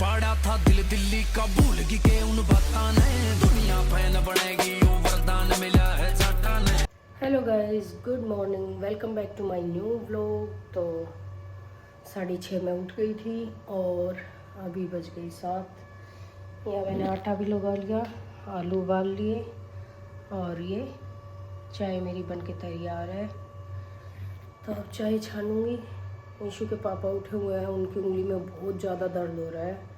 पाड़ा था दिल दिल्ली का भूल गई के उन बातां ने दुनिया फैन बनेगी वो वरदान मिला है जाटा ने। Hello guys, good morning, welcome back to my new vlog. तो 6:30 में उठ गई थी और अभी बज गई 7। यहाँ मैंने आटा भी लगा लिया, आलू उबाल लिए और ये चाय मेरी बन के तैयार है। तो अब चाय छानूंगी। ईशू के पापा उठे हुए हैं, उनकी उंगली में बहुत ज़्यादा दर्द हो रहा है।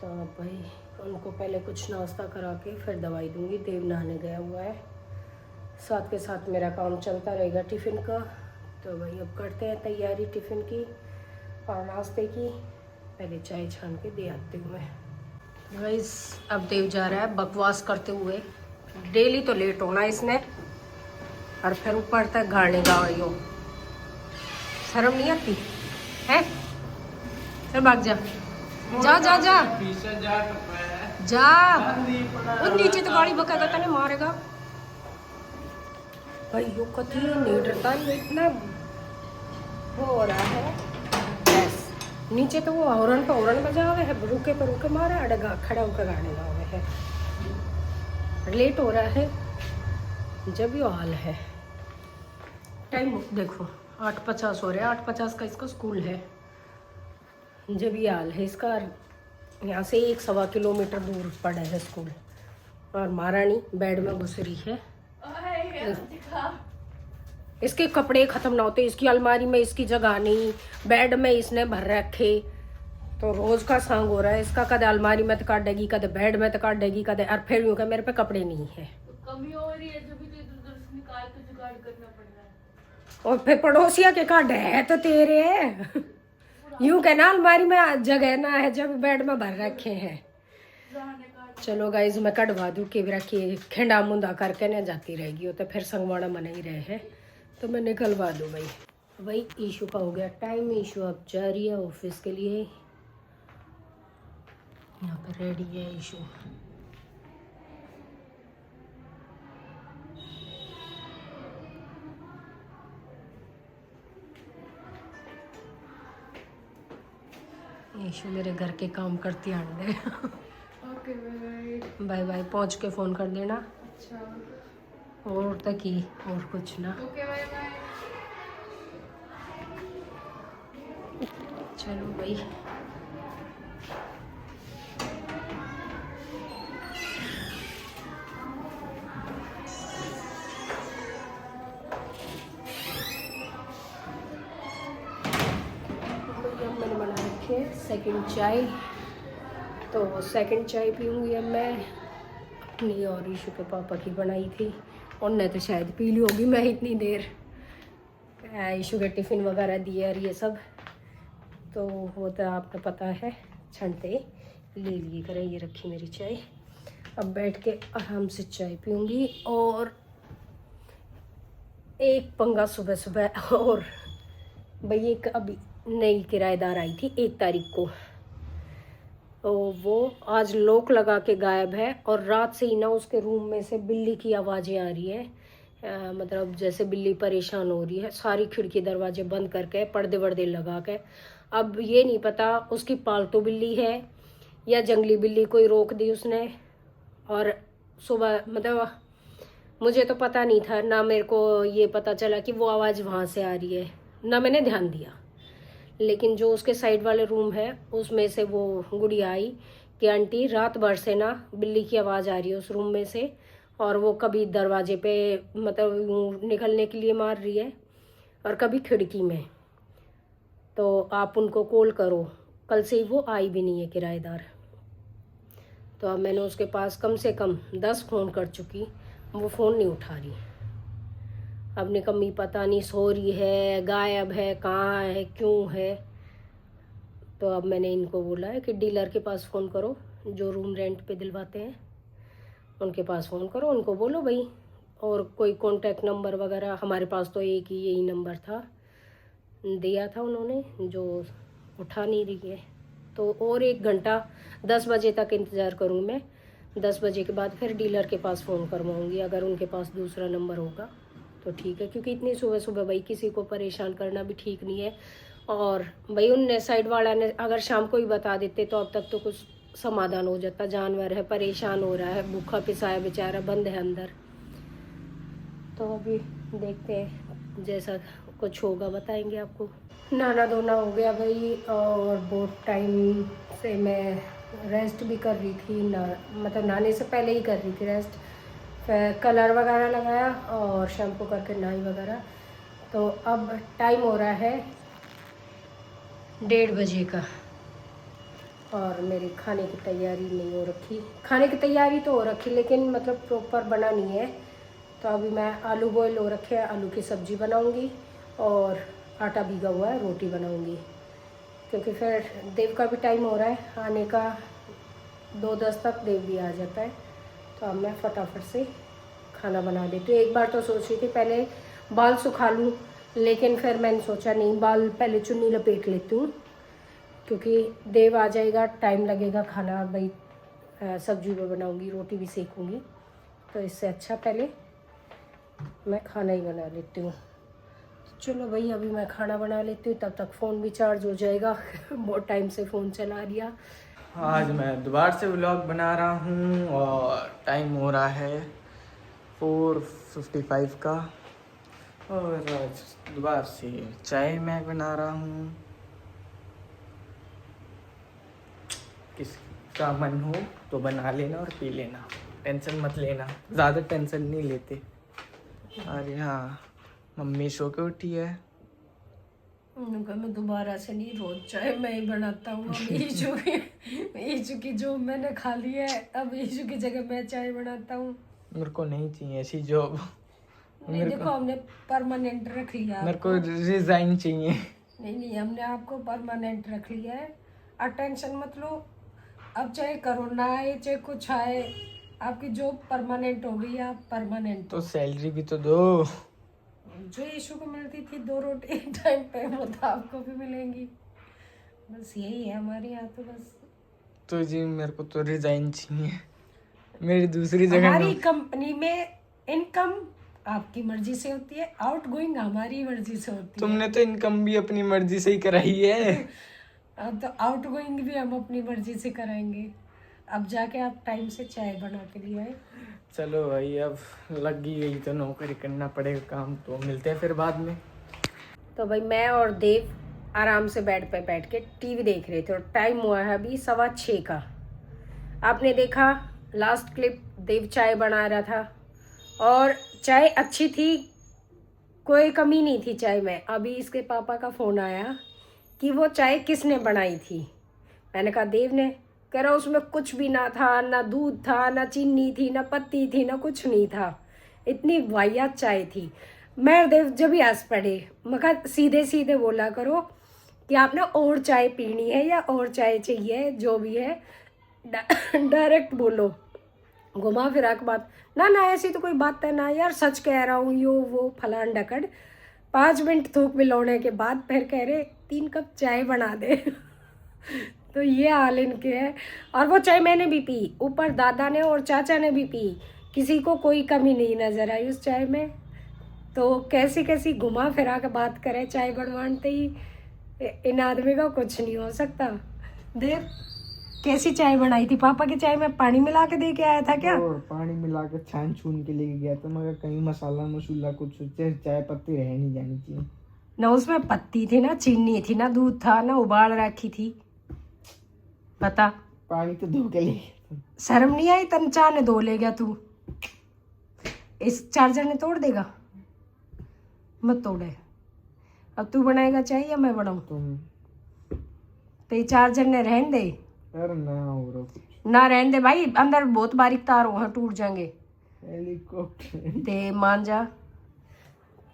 तो अब भाई उनको पहले कुछ नाश्ता करा के फिर दवाई दूंगी। देव नहाने गया हुआ है, साथ के साथ मेरा काम चलता रहेगा टिफ़िन का। तो भाई अब करते हैं तैयारी टिफ़िन की और नाश्ते की। पहले चाय छान के दे आती हूँ मैं। गाइस अब देव जा रहा है बकवास करते हुए। डेली तो लेट होना इसने और फिर ऊपर तक गाने गाओ। शर्म नहीं आती है? चल भाग जा, जा जा जा जा। उन नीचे तो गाड़ी बकायदा तने मारेगा भाई। यो कथी नहीं डरता, इतना वो हो रहा है बस। नीचे तो वो हॉर्न पे हॉर्न बजा हुआ है, रुके पे रुके मारा, अड़गा खड़ा होकर गाने गा हुए है। लेट हो रहा है जब यो हाल है। टाइम देखो 8:50 हो रहा है, 8:50 का इसका स्कूल है। जब ये हाल है इसका। यहाँ से 1-1.25 किलोमीटर दूर पड़ा है स्कूल और महारानी बेड में घुस रही है। इसके कपड़े खत्म ना होते, इसकी अलमारी में इसकी जगह नहीं, बेड में इसने भर रखे। तो रोज का सांग हो रहा है इसका, कदे अलमारी में तो काटेगी, कदे बेड में तो काटेगी, कदे और फिर यूं कि मेरे पे कपड़े नहीं है। तो कमी हो रही है, जो भी तो इधर से निकाल के जुगाड़ करना पड़ रहा है। और फिर पड़ोसिया के काटे है तो तेरे है। यूं कहना अलमारी में जगह ना है जब बेड में भर रखे हैं। चलो गाइज मैं कटवा दूँ कि रखिए खेंडा मुंदा करके ना जाती रहेगी, वो तो फिर संगवाड़ा मना ही रहे हैं। तो मैं निकलवा दूँ भाई। ईशू का हो गया टाइम। ईशू अब जा रही है ऑफिस के लिए। यहाँ पर रेडी है ईशू। ईशू मेरे घर के काम करती आंडे। ओके बाय बाय बाय, पहुँच के फ़ोन कर देना। अच्छा और तक ही और कुछ ना। Okay bye bye. चलो भाई मैंने बना रखी है सेकंड चाय। तो सेकंड चाय पीऊँगी अब मैं अपनी और ईशू के पापा की बनाई थी। उनने तो शायद पी ली होगी, मैं इतनी देर ईशू के टिफ़िन वगैरह दिए और ये सब तो वो तो आपको पता है, छंटे ले लिए करें। ये रखी मेरी चाय। अब बैठ के आराम से चाय पीऊँगी। और एक पंगा सुबह सुबह और भाई, एक अभी नई किराएदार आई थी 1 तारीख को। तो वो आज लॉक लगा के गायब है और रात से ही ना उसके रूम में से बिल्ली की आवाज़ें आ रही है। मतलब जैसे बिल्ली परेशान हो रही है। सारी खिड़की दरवाजे बंद करके पर्दे वर्दे लगा के। अब ये नहीं पता उसकी पालतू बिल्ली है या जंगली बिल्ली कोई रोक दी उसने। और सुबह मतलब मुझे तो पता नहीं था ना, मेरे को ये पता चला कि वो आवाज़ वहाँ से आ रही है, ना मैंने ध्यान दिया। लेकिन जो उसके साइड वाले रूम है उसमें से वो गुड़िया आई कि आंटी रात भर से ना बिल्ली की आवाज़ आ रही है उस रूम में से, और वो कभी दरवाजे पे मतलब निकलने के लिए मार रही है और कभी खिड़की में। तो आप उनको कॉल करो। कल से ही वो आई भी नहीं है किराएदार। तो अब मैंने उसके पास कम से कम 10 फ़ोन कर चुकी, वो फ़ोन नहीं उठा रही। अब निकम्मी पता नहीं सो रही है, गायब है, कहाँ है, क्यों है। तो अब मैंने इनको बोला है कि डीलर के पास फ़ोन करो, जो रूम रेंट पे दिलवाते हैं उनके पास फ़ोन करो, उनको बोलो भाई। और कोई कॉन्टैक्ट नंबर वगैरह, हमारे पास तो एक ही यही नंबर था, दिया था उन्होंने, जो उठा नहीं रही है। तो और 1 घंटा 10 बजे तक इंतज़ार करूँगी मैं। 10 बजे के बाद फिर डीलर के पास फ़ोन करवाऊँगी, अगर उनके पास दूसरा नंबर होगा तो ठीक है। क्योंकि इतनी सुबह सुबह भाई किसी को परेशान करना भी ठीक नहीं है। और भाई उनने साइड वाला ने अगर शाम को ही बता देते तो अब तक तो कुछ समाधान हो जाता। जानवर है, परेशान हो रहा है, भूखा पिसाया बेचारा, बंद है अंदर। तो अभी देखते हैं, जैसा कुछ होगा बताएंगे आपको। नहाना धोना हो गया भाई, और बहुत टाइम से मैं रेस्ट भी कर रही थी ना, मतलब नहाने से पहले ही कर रही थी रेस्ट। फिर कलर वगैरह लगाया और शैम्पू करके नहाई वगैरह। तो अब टाइम हो रहा है 1:30 बजे का, और मेरी खाने की तैयारी नहीं हो रखी। खाने की तैयारी तो हो रखी, लेकिन मतलब प्रॉपर बना नहीं है। तो अभी मैं आलू बॉयल हो रखे हैं, आलू की सब्ज़ी बनाऊंगी और आटा भीगा हुआ है, रोटी बनाऊंगी। क्योंकि फिर देव का भी टाइम हो रहा है आने का, 2:10 तक देव भी आ जाता है। तो अब मैं फटाफट से खाना बना देती हूँ। एक बार तो सोच रही थी पहले बाल सुखा लूँ, लेकिन फिर मैंने सोचा नहीं, बाल पहले चुन्नी लपेट लेती हूँ, क्योंकि देव आ जाएगा, टाइम लगेगा। खाना भाई सब्जी भी बनाऊंगी, रोटी भी सेकूंगी, तो इससे अच्छा पहले मैं खाना ही बना लेती हूँ। चलो भाई अभी मैं खाना बना लेती हूँ, तब तक फ़ोन भी चार्ज हो जाएगा। बहुत टाइम से फ़ोन चला रिया। आज मैं दोबारा से व्लॉग बना रहा हूँ और टाइम हो रहा है 4:55 का, और आज दोबारा से चाय मैं बना रहा हूँ। किसका मन हो तो बना लेना और पी लेना, टेंशन मत लेना, ज़्यादा टेंशन नहीं लेते। और यहाँ मम्मी सो के उठी है। उनका मैं दोबारा से नहीं, रोज चाय मैं ही बनाता हूँ। अब ईशु की जो मैंने खा ली है, अब ईशु की जगह मैं चाय बनाता हूँ। मेरे को नहीं चाहिए ऐसी जॉब। नहीं देखो, हमने परमानेंट रख लिया। मेरे को रिजाइन चाहिए। नहीं, हमने आपको परमानेंट रख लिया है। अब टेंशन मत लो, अब चाहे कोरोना आए चाहे कुछ आए, आपकी जॉब परमानेंट हो गई। आप परमानेंट तो सैलरी भी तो दो। जो ईशू को मिलती थी 2 रोटी टाइम पे, वो तो आपको भी मिलेंगी। बस यही है हमारे यहाँ तो। बस तो जी मेरे को तो रिजाइन चाहिए, मेरी दूसरी जगह हमारी कंपनी में इनकम आपकी मर्जी से होती है, आउट गोइंग हमारी मर्जी से होती है। तुमने तो इनकम भी अपनी मर्जी से ही कराई है। अब तो आउट गोइंग भी हम अपनी मर्जी से कराएंगे। अब जाके आप टाइम से चाय बना के लिए आए। चलो भाई, अब लग ही गई तो नौकरी करना पड़ेगा काम, तो मिलते हैं फिर बाद में। तो भाई मैं और देव आराम से बेड पे बैठ के टीवी देख रहे थे, और टाइम हुआ है अभी 6:15 का। आपने देखा लास्ट क्लिप, देव चाय बना रहा था, और चाय अच्छी थी, कोई कमी नहीं थी चाय में। अभी इसके पापा का फ़ोन आया कि वो चाय किसने बनाई थी। मैंने कहा देव ने। कह रहा उसमें कुछ भी ना था, ना दूध था, ना चीनी थी, ना पत्ती थी, ना कुछ नहीं था, इतनी वाहियात चाय थी। मैं देव जब भी हंस पड़े। मैं कहा सीधे सीधे बोला करो कि आपने और चाय पीनी है या और चाय चाहिए, जो भी है डायरेक्ट बोलो, घुमा फिरा के बात ना। ऐसी तो कोई बात है ना यार, सच कह रहा हूँ, यो वो फलान ढकड़। 5 मिनट थूक मिलाने के बाद फिर कह रहे 3 कप चाय बना दे। तो ये हाल इनके है। और वो चाय मैंने भी पी, ऊपर दादा ने और चाचा ने भी पी, किसी को कोई कमी नहीं नजर आई उस चाय में। तो कैसी कैसी घुमा फिरा के बात करे, चाय बनवाते ही इन आदमी का कुछ नहीं हो सकता। देख कैसी चाय बनाई थी, पापा की चाय में पानी मिला के दे के आया था क्या? और पानी मिला के छान छून के लेके गया था, मगर कहीं मसाला मसूला कुछ चाय पत्ती रह नहीं जानी चाहिए ना। उसमें पत्ती थी, ना चीनी थी, ना दूध था, ना उबाल रखी थी। बता, पानी तो धो के ले गया। शर्म नहीं आई? तन चाह ने धो ले गया तू। इस चार्जर ने तोड़ देगा, मत तोड़े। अब तू बनाएगा चाय या मैं बनाऊं? तुम तो ये चार्जर ने रहन दे। अरे ना हो रहा कुछ, ना रहन दे भाई, अंदर बहुत बारीक तार हो, टूट जाएंगे। हेलीकॉप्टर दे मान जा।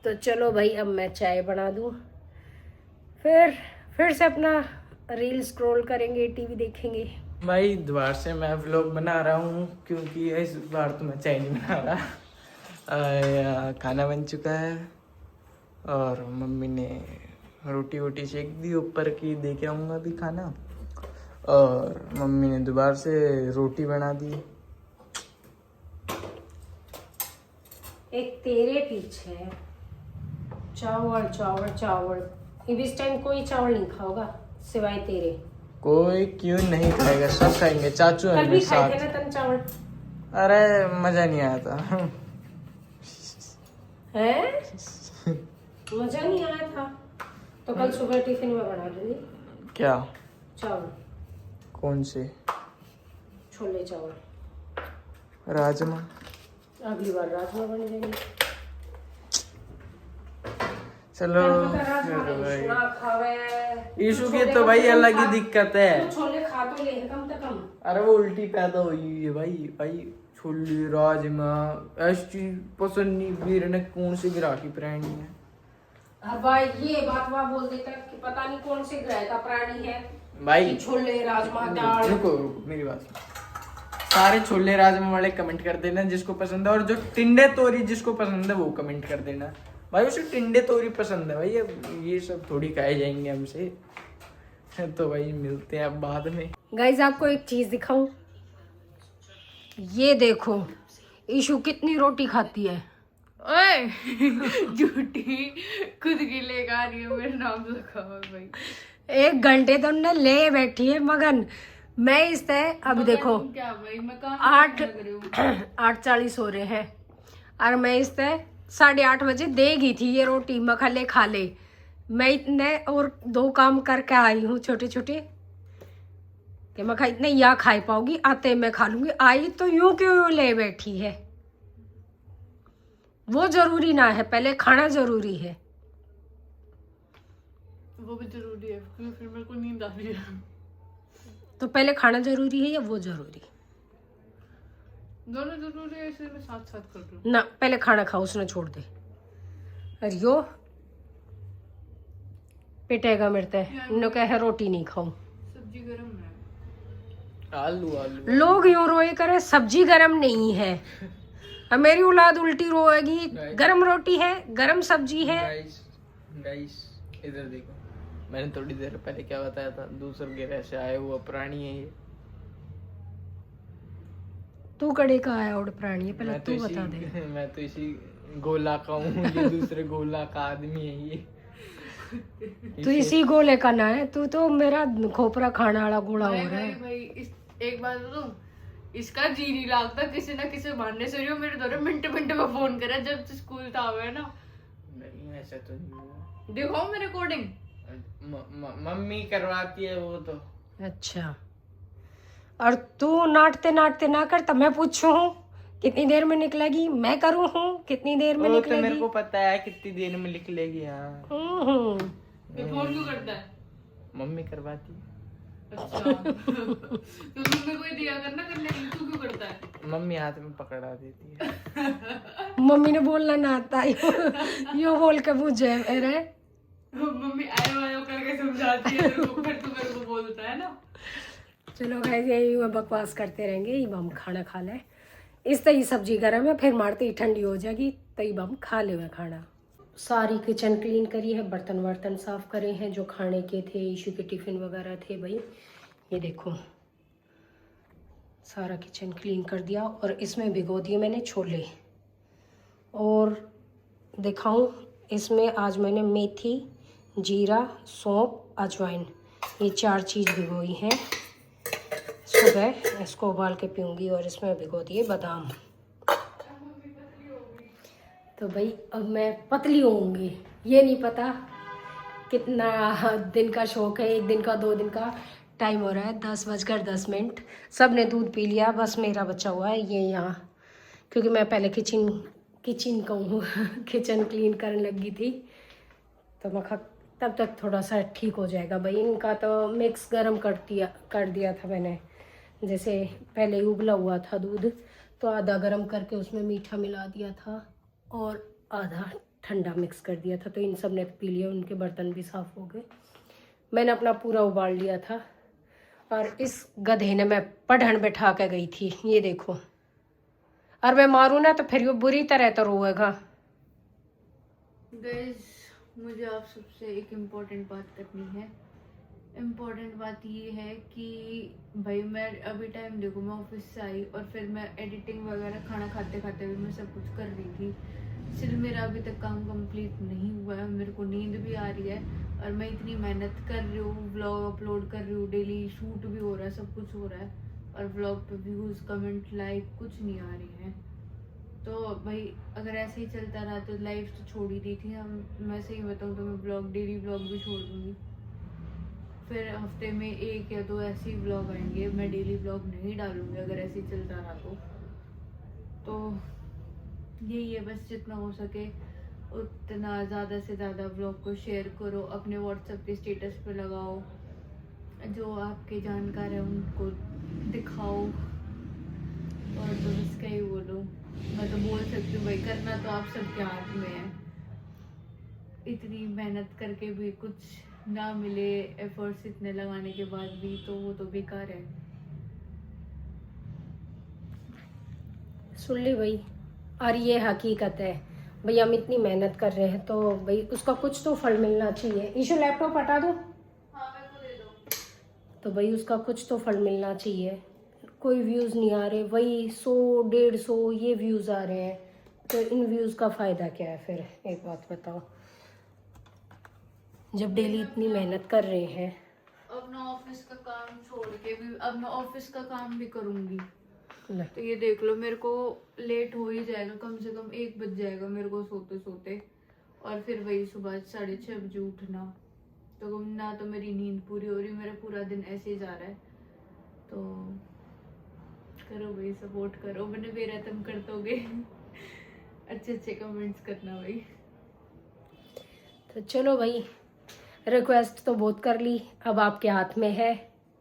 तो चलो भाई अब मैं चाय बना दूं, फिर से अपना रील स्क्रॉल करेंगे, टीवी देखेंगे। भाई दोबारा से मैं व्लॉग बना रहा हूँ, क्योंकि इस बार तो मैं चाय नहीं बना रहा। खाना बन चुका है और मम्मी ने रोटी वोटी सेक दी ऊपर की, दे के आऊँगा अभी खाना। और मम्मी ने दोबारा से रोटी बना दी। एक तेरे पीछे चावल चावल चावल, अब इस टाइम कोई चावल नहीं खाओगा सिवाय तेरे। कोई क्यों नहीं खाएगा, सब खाएंगे, चाचू कल है भी मेरे खाए थे साथ। ना तन चावल। अरे मजा नहीं आया था। हैं? मजा नहीं आया था तो कल सुबह टिफिन में बना दूंगी। क्या? चावल। कौन से? छोले चावल। राजमा। अगली बार राजमा बन जाएंगे। चलो राजमा फिर भाई, ना खावे। ईशु की तो भाई अलग ही दिक्कत है। तू छोले खा तो ले कम से कम। अरे वो उल्टी पैदा हुई है भाई। भाई छोले राजमा ऐसी चीज पसंद नहीं, वीर ने कौन सी गिरा की प्राणी है। अब भाई ये बात वहाँ बोल देता कि पता नहीं कौन से ग्रह का प्राणी है भाई छोले राजमा दाल। रुको मेरी बात सुनो। सारे छोले राजमा वाले कमेंट कर देना जिसको पसंद है, और जो टिंडे तोरी जिसको पसंद है वो कमेंट कर देना। भाई उसे टिंडे तोरी पसंद है भाई, अब ये सब थोड़ी खाए जाएंगे हमसे। तो भाई मिलते हैं अब बाद में। गाइस आपको एक चीज दिखाऊं, ये देखो ईशु कितनी रोटी खाती है। ओए झूठी खुद की लेकर आ रही है, मेरा नाम लिखा है भाई। 1 घंटे तो उन्हें ले बैठी है मगन। मैं इस तरह अभी देखो क्या भाई, मैं कहाँ 8:40 हो रहे हैं और मैं इस तरह 8:30 बजे देगी थी ये रोटी, मखले खा ले। मैं इतने और 2 काम करके आई हूँ छोटे छोटे कि मैं इतने या खा पाऊंगी, आते मैं खा लूंगी। आई तो यूं क्यों ले बैठी है। वो जरूरी ना है, पहले खाना जरूरी है। वो भी जरूरी है क्योंकि फिर मेरे को नींद आ रही है। तो पहले खाना जरूरी है या वो जरूरी? दोनों जरूरी है, इसलिए मैं साथ साथ कर रही हूँ। ना पहले खाना खाओ, उसने छोड़ दे। अरे यो पिटेगा मेरे नो कह रोटी नहीं खाऊं। सब्जी गरम है। आलू आलू लोग यूं रोए करे सब्जी गरम नहीं है, अब मेरी औलाद उल्टी रोएगी गरम रोटी है गरम सब्जी है। गाइस इधर देखो, मैंने थोड़ी देर पहले क्या बताया था, दूसरे ग्रह से आया हुआ प्राणी है ये। तू कड़े का आया उड़ प्राणी है, पहले मैं तो तू बता दे। मैं तो इसी गोला का हूँ, ये दूसरे गोला का आदमी है ये। तू इसी गोले का ना है, तू तो मेरा खोपरा खाने वाला गोला हो रहा है। भाई एक बात बताऊं, इसका जी नहीं लगता किसी ना किसी मानने से। मेरे द्वारा मिनट मिनट में फोन करा जब स्कूल था हुआ है ना। नहीं ऐसा तो नहीं हुआ। देखो मेरे रिकॉर्डिंग मम्मी करवाती है वो तो। अच्छा, और तू नाटते नाटते ना कर, तब मैं पूछू हूँ कितनी देर में निकलेगी, मैं करूँ हूँ कितनी देर में तो निकलेगी। मेरे को पता है कितनी देर में निकलेगी। हाँ फोन क्यों करता है? मम्मी करवाती है। अच्छा तो मम्मी को दिया करना करने के लिए, तू क्यों करता है? मम्मी हाथ में पकड़ा देती है। मम्मी ने बोलना ना आता यो बोल के मुझे अरे मम्मी आयो आयो करके समझाती है तेरे को, फिर तू मेरे को बोलता है ना। चलो गाइस यही बकवास करते रहेंगे, अब हम खाना खा लें। इस तरह सब्जी गर्म है, फिर मारते ही ठंडी हो जाएगी तब हम खा ले खाना। सारी किचन क्लीन करी है, बर्तन वर्तन साफ करे हैं जो खाने के थे, ईशू के टिफिन वगैरह थे। भाई ये देखो सारा किचन क्लीन कर दिया और इसमें भिगो दिए मैंने छोले। और दिखाऊं, इसमें आज मैंने मेथी, जीरा, सौंफ, अजवाइन ये 4 चीज़ भिगोई हैं। सुबह इसको उबाल के पीऊँगी और इसमें भिगो दिए बादाम। तो भाई अब मैं पतली होऊंगी, ये नहीं पता कितना दिन का शौक है, 1 दिन का 2 दिन का। टाइम हो रहा है 10:10। सब ने दूध पी लिया, बस मेरा बचा हुआ है ये यहाँ, क्योंकि मैं पहले किचन कहूँ किचन क्लीन करने लगी थी। तो मैं तब तक थोड़ा सा ठीक हो जाएगा। भाई इनका तो मिक्स गरम कर दिया था मैंने। जैसे पहले उबला हुआ था दूध, तो आधा गरम करके उसमें मीठा मिला दिया था और आधा ठंडा मिक्स कर दिया था। तो इन सब ने पी लिया, उनके बर्तन भी साफ़ हो गए। मैंने अपना पूरा उबाल लिया था। और इस गधे ने मैं पढ़न बैठा के गई थी, ये देखो। और मैं मारूँ ना तो फिर वो बुरी तरह तो रोएगा। गाइस मुझे आप सबसे एक इम्पोर्टेंट बात करनी है। इम्पोर्टेंट बात ये है कि भाई मैं अभी टाइम देखो, मैं ऑफिस से आई और फिर मैं एडिटिंग वगैरह खाना खाते खाते भी मैं सब कुछ कर रही थी। सिर्फ मेरा अभी तक काम कंप्लीट नहीं हुआ है, मेरे को नींद भी आ रही है और मैं इतनी मेहनत कर रही हूँ, व्लॉग अपलोड कर रही हूँ, डेली शूट भी हो रहा है, सब कुछ हो रहा है, और व्लॉग पे व्यूज़, कमेंट, लाइक कुछ नहीं आ रही हैं। तो भाई अगर ऐसे ही चलता रहा तो लाइफ तो छोड़ ही दी थी हम। मैं सही बताऊँ तो मैं ब्लॉग, डेली ब्लॉग भी छोड़ दूँगी। फिर हफ्ते में 1 या 2 ऐसे ही व्लॉग आएंगे, मैं डेली व्लॉग नहीं डालूँगी अगर ऐसे ही चलता रहा तो यही है बस, जितना हो सके उतना ज़्यादा से ज़्यादा व्लॉग को शेयर करो, अपने व्हाट्सएप के स्टेटस पे लगाओ, जो आपके जानकार हैं उनको दिखाओ। और तो बस क्या ही बोलूँ, मैं तो बोल सकती हूँ भाई, करना तो आप सबके हाथ में है। इतनी मेहनत करके भी कुछ ना मिले, एफर्ट्स इतने लगाने के बाद भी, तो वो तो बेकार है। सुन ली भाई, और ये हकीकत है भाई, हम इतनी मेहनत कर रहे हैं तो भाई उसका कुछ तो फल मिलना चाहिए। ईशु लैपटॉप हटा दो। हाँ मेरे को दे दो। तो भाई उसका कुछ तो फल मिलना चाहिए। कोई व्यूज़ नहीं आ रहे, वही 100-150 ये व्यूज़ आ रहे हैं, तो इन व्यूज़ का फ़ायदा क्या है फिर? एक बात बताओ, जब डेली इतनी मेहनत कर रहे हैं। अपना ऑफिस का काम छोड़ के भी अब मैं ऑफिस का काम भी करूँगी। ले, तो ये देख लो, मेरे को लेट हो ही जाएगा, कम से कम 1 बज जाएगा मेरे को सोते सोते, और फिर वही सुबह 6:30 बजे उठना, तो ना तो मेरी नींद पूरी हो रही, मेरा पूरा दिन ऐसे ही जा रहा है। तो करो भाई, सपोर्ट करो, मैंने मेरा तुम कर दोगे। अच्छे अच्छे कमेंट्स करना भाई। तो चलो भाई, रिक्वेस्ट तो बहुत कर ली, अब आपके हाथ में है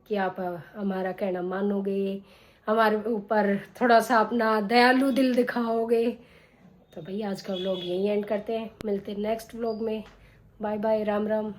कि आप हमारा कहना मानोगे, हमारे ऊपर थोड़ा सा अपना दयालु दिल दिखाओगे। तो भाई आज का व्लॉग यहीं एंड करते हैं, मिलते हैं नेक्स्ट व्लॉग में। Bye bye, Ram Ram.